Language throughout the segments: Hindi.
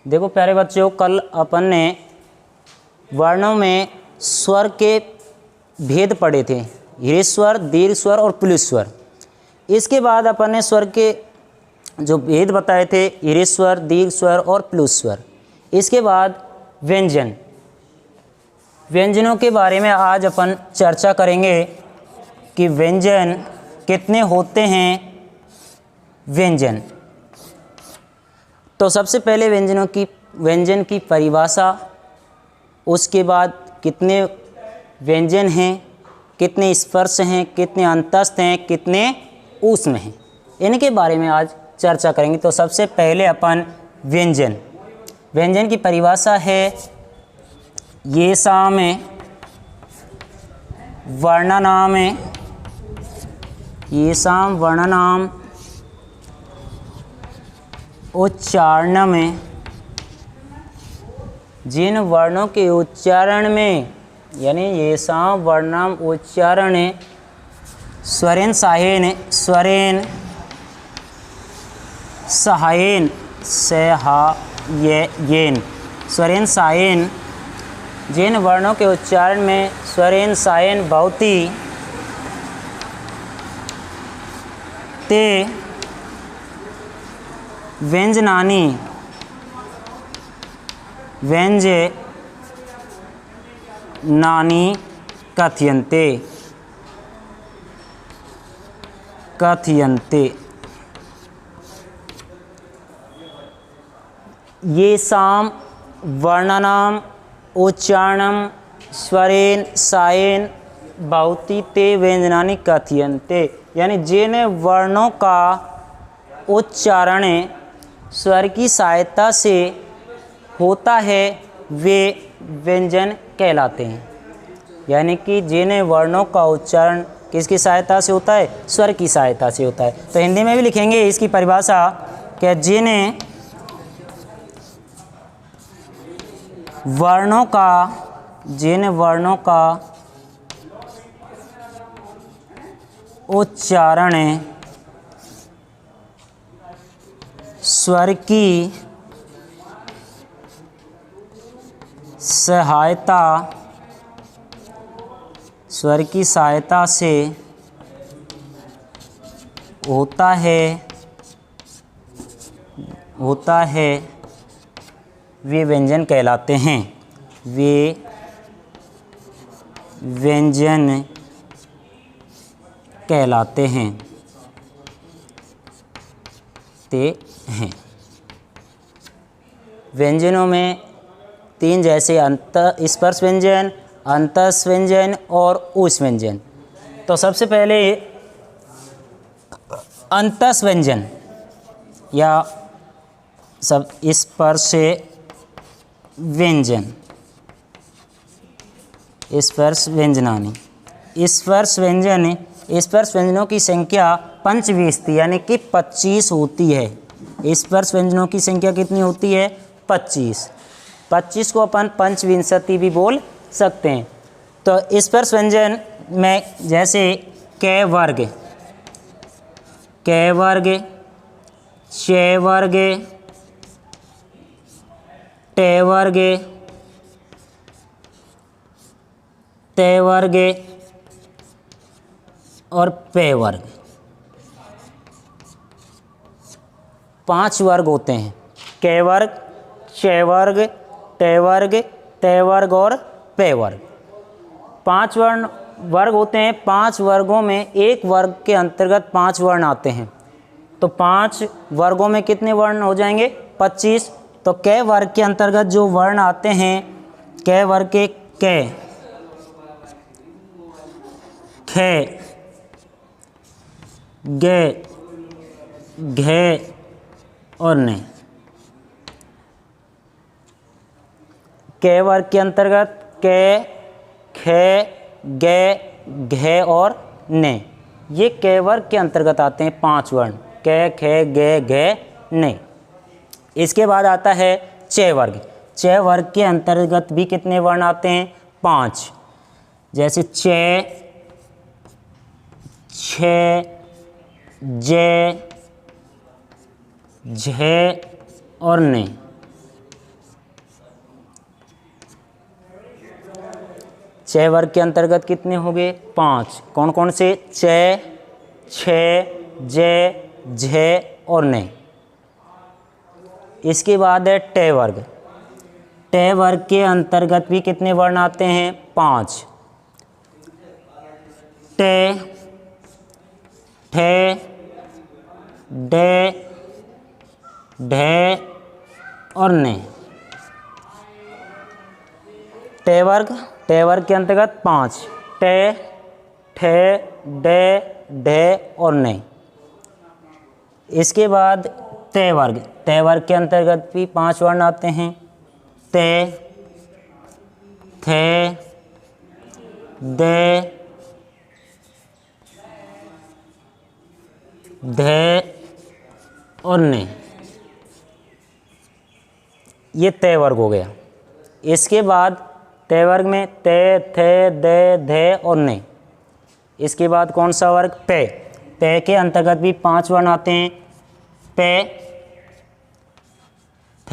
देखो प्यारे बच्चों, कल अपन ने वर्णों में स्वर के भेद पढ़े थे, ह्रस्व स्वर, दीर्घ स्वर और प्लुत स्वर। इसके बाद अपन ने स्वर के जो भेद बताए थे, ह्रस्व स्वर, दीर्घ स्वर और प्लुत स्वर। इसके बाद व्यंजन, व्यंजनों के बारे में आज अपन चर्चा करेंगे कि व्यंजन कितने होते हैं। व्यंजन, तो सबसे पहले व्यंजन की परिभाषा, उसके बाद कितने व्यंजन हैं, कितने स्पर्श हैं, कितने अंतस्थ हैं, कितने ऊष्म हैं, इनके बारे में आज चर्चा करेंगे। तो सबसे पहले अपन व्यंजन की परिभाषा है, ये साम वर्णनाम, ये साम वर्णनाम उच्चारण में, जिन वर्णों के उच्चारण में, यानी ये साम वर्णनाम उच्चारण स्वरेन सहायेन, स्वरेन सहायेन, सहायेन, स्वरेन सहायेन, जिन वर्णों के उच्चारण में स्वरेन सहायेन भवति ते व्यंजनानि कथ्यन्ते। ये साम वर्णनाम उच्चारणम स्वरेन सहायेन भवति ते व्यंजनानि कथ्यन्ते, यानी जिन वर्णों का उच्चारण स्वर की सहायता से होता है वे व्यंजन कहलाते हैं। यानी कि जिन वर्णों का उच्चारण किसकी सहायता से होता है, स्वर की सहायता से होता है। तो हिंदी में भी लिखेंगे इसकी परिभाषा कि जिन वर्णों का उच्चारण स्वर की सहायता से होता है वे व्यंजन कहलाते हैं। वे व्यंजन कहलाते हैं। व्यंजनों में तीन, जैसे स्पर्श व्यंजन, अंतस्थ व्यंजन और ऊष्म व्यंजन। तो सबसे पहले अंतस्थ व्यंजन या सब स्पर्श व्यंजन, स्पर्श व्यंजनानि। स्पर्श व्यंजनों की संख्या पंचविंशति यानी कि 25 होती है। स्पर्श व्यंजनों की संख्या कितनी होती है? 25। 25 को अपन पंचविंशति भी बोल सकते हैं। तो स्पर्श व्यंजन में जैसे क वर्ग, च वर्ग, ट वर्ग, त वर्ग और पे वर्ग, 5 वर्ग होते हैं। क वर्ग, च वर्ग, ट वर्ग, त वर्ग और पे वर्ग, 5 वर्ग होते हैं। 5 वर्गों में एक वर्ग के अंतर्गत 5 वर्ण आते हैं। तो 5 वर्गों में कितने वर्ण हो जाएंगे? 25। तो क वर्ग के अंतर्गत जो वर्ण आते हैं, क वर्ग के क, ख, ग, घ और न। क वर्ग के अंतर्गत क, ख, ग, घ और न, ये क वर्ग के अंतर्गत आते हैं 5 वर्ण, क, ख, ग, घ, न। इसके बाद आता है च वर्ग। च वर्ग के अंतर्गत भी कितने वर्ण आते हैं? 5। जैसे च, छ, ज, झ और न। च वर्ग के अंतर्गत कितने हो गए? 5। कौन कौन से? च, छ, ज, झ और न। इसके बाद है ट वर्ग। ट वर्ग के अंतर्गत भी कितने वर्ण आते हैं? 5। ट, ठ, ड, ढ और न। ट वर्ग के अंतर्गत 5। ट, ठ, ड, ढ और न। इसके बाद त वर्ग के अंतर्गत भी 5 वर्ण आते हैं। त, थ, द, ध और न। ये त वर्ग हो गया। इसके बाद त वर्ग में त, थ, द, ध और न। इसके बाद कौन सा वर्ग? प। प के अंतर्गत भी 5 वर्ण आते हैं। प, फ,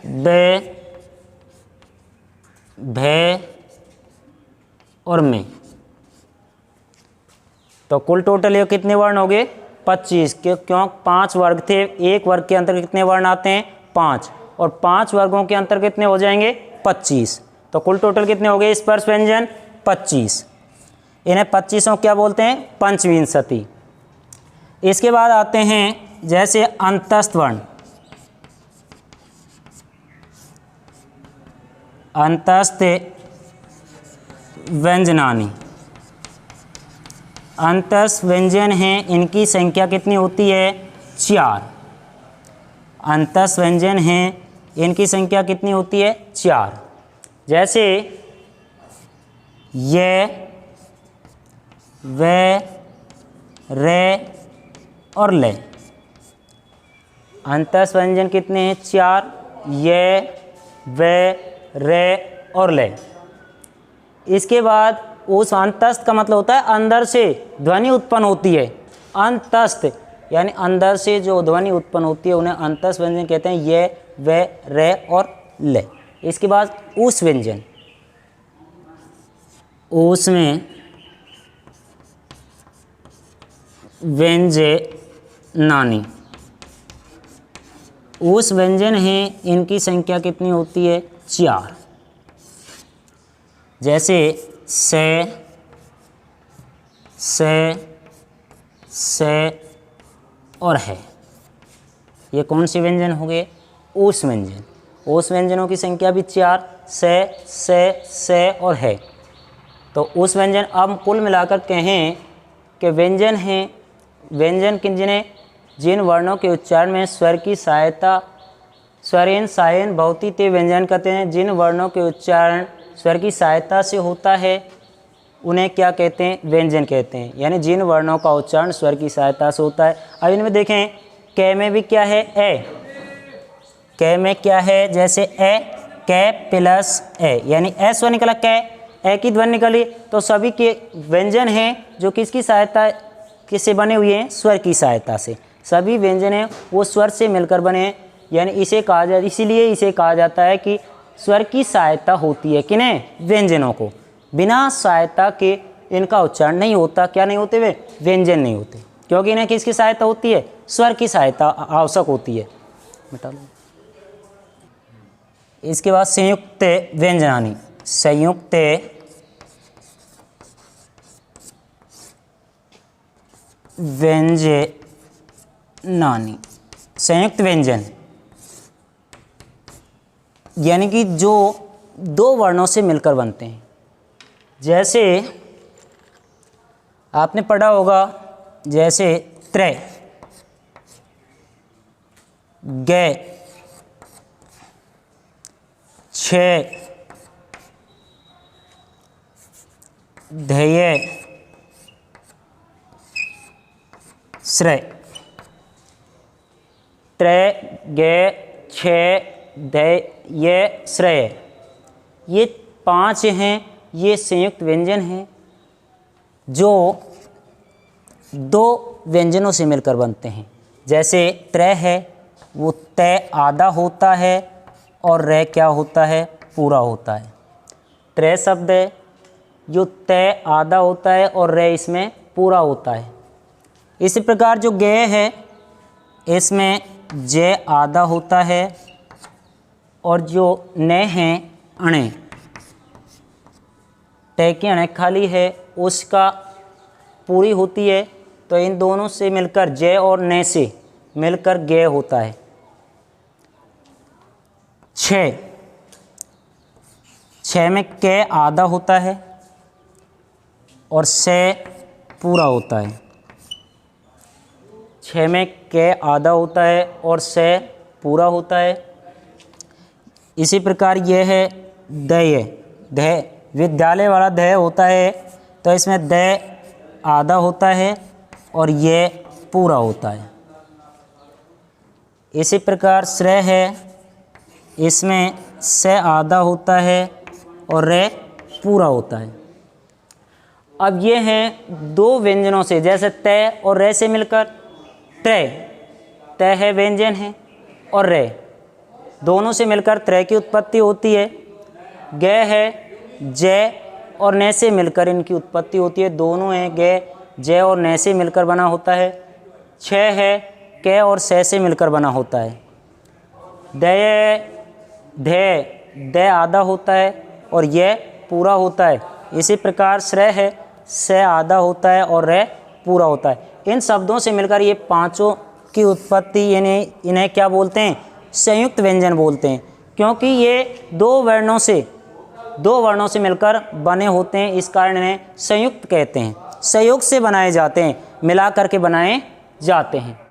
ब, भ और में। तो कुल टोटल ये कितने वर्ण हो गए? 25। क्यों? 5 वर्ग थे, एक वर्ग के अंतर्गत कितने वर्ण आते हैं? 5। और 5 वर्गों के अंतर्गत कितने हो जाएंगे? 25। तो कुल टोटल कितने हो गए स्पर्श व्यंजन? 25। इन्हें 25 क्या बोलते हैं? पंचविंशति। इसके बाद आते हैं जैसे अंतस्थ वर्ण। अंतस्थ व्यंजनानि। अंतस्थ व्यंजन हैं, इनकी संख्या कितनी होती है? 4। अंतस्थ व्यंजन हैं, इनकी संख्या कितनी होती है? 4। जैसे ये, वे, रे और ले। अंतस्थ व्यंजन कितने हैं? 4। ये, वे, रे और ले। इसके बाद उस अंतस्थ का मतलब होता है अंदर से ध्वनि उत्पन्न होती है। अंतस्थ यानी अंदर से जो ध्वनि उत्पन्न होती है उन्हें अंतस्थ व्यंजन कहते हैं। ये, वे, रे और ले। इसके बाद उस व्यंजन। उस में व्यंजनानि। उस व्यंजन हैं, इनकी संख्या कितनी होती है? 4। जैसे से, और है। ये कौन से व्यंजन हो गए? उस व्यंजन। उस व्यंजनों की संख्या भी 4। से और है। तो उस व्यंजन अब कुल मिलाकर कहें कि व्यंजन हैं, व्यंजन जिन वर्णों के उच्चारण में स्वर की सहायता, स्वरेन सायन बहुती ते व्यंजन कहते हैं। जिन वर्णों के उच्चारण स्वर की सहायता से होता है उन्हें क्या कहते हैं? व्यंजन कहते हैं। यानी जिन वर्णों का उच्चारण स्वर की सहायता से होता है। अब इनमें देखें, क में भी क्या है? ए। क में क्या है? जैसे ए, क प्लस ए यानी ए स्वर निकला, क, ए की ध्वनि निकली। तो सभी के व्यंजन हैं जो किसकी सहायता, किससे बने हुए हैं? स्वर की सहायता से। सभी व्यंजन हैं वो स्वर से मिलकर बने हैं। यानी इसे कहा जाता, इसीलिए इसे कहा जाता है कि स्वर की सहायता होती है। किन्हें? व्यंजनों को। बिना सहायता के इनका उच्चारण नहीं होता। क्या नहीं होते? वे व्यंजन नहीं होते, क्योंकि इन्हें किसकी सहायता होती है? स्वर की सहायता आवश्यक होती है। मिटा लो। इसके बाद संयुक्त व्यंजनानि। संयुक्त व्यंजनानि। संयुक्त व्यंजन यानी कि जो 2 वर्णों से मिलकर बनते हैं। जैसे आपने पढ़ा होगा, जैसे त्रै, गे, छे, ध्यय, श्रय। त्रै, गे, छे, ध्यय, श्रय। ये 5 हैं, ये संयुक्त व्यंजन हैं जो 2 व्यंजनों से मिलकर बनते हैं। जैसे त्रै है, वो तय आधा होता है और रे क्या होता है? पूरा होता है। त्रै शब्द है, जो तय आधा होता है और रे इसमें पूरा होता है। इसी प्रकार जो गे है इसमें जय आधा होता है और जो न है अणे, तय के अणे खाली है उसका पूरी होती है, तो इन दोनों से मिलकर जय और न से मिलकर गे होता है। छः में कै आधा होता है और से पूरा होता है। छः में कै आधा होता है और से पूरा होता है। इसी प्रकार यह है दय, दय विद्यालय वाला दय होता है, तो इसमें दय आधा होता है और ये पूरा होता है। इसी प्रकार श्रेय है, इसमें से आधा होता है और रे पूरा होता है। अब ये हैं दो व्यंजनों से, जैसे तय और रे से मिलकर त्रय, तय है व्यंजन है और रे, दोनों से मिलकर त्रय की उत्पत्ति होती है। गे है, जय और न से मिलकर इनकी उत्पत्ति होती है, दोनों हैं गे जय और न से मिलकर बना होता है। छः है, कै और से मिलकर बना होता है। दय दय आधा होता है और यह पूरा होता है। इसी प्रकार श्रेय है, से आधा होता है और रे पूरा होता है। इन शब्दों से मिलकर ये पांचों की उत्पत्ति इन्हें क्या बोलते हैं? संयुक्त व्यंजन बोलते हैं, क्योंकि ये दो वर्णों से मिलकर बने होते हैं, इस कारण इन्हें संयुक्त कहते हैं। संयोग से बनाए जाते हैं, मिला करके बनाए जाते हैं।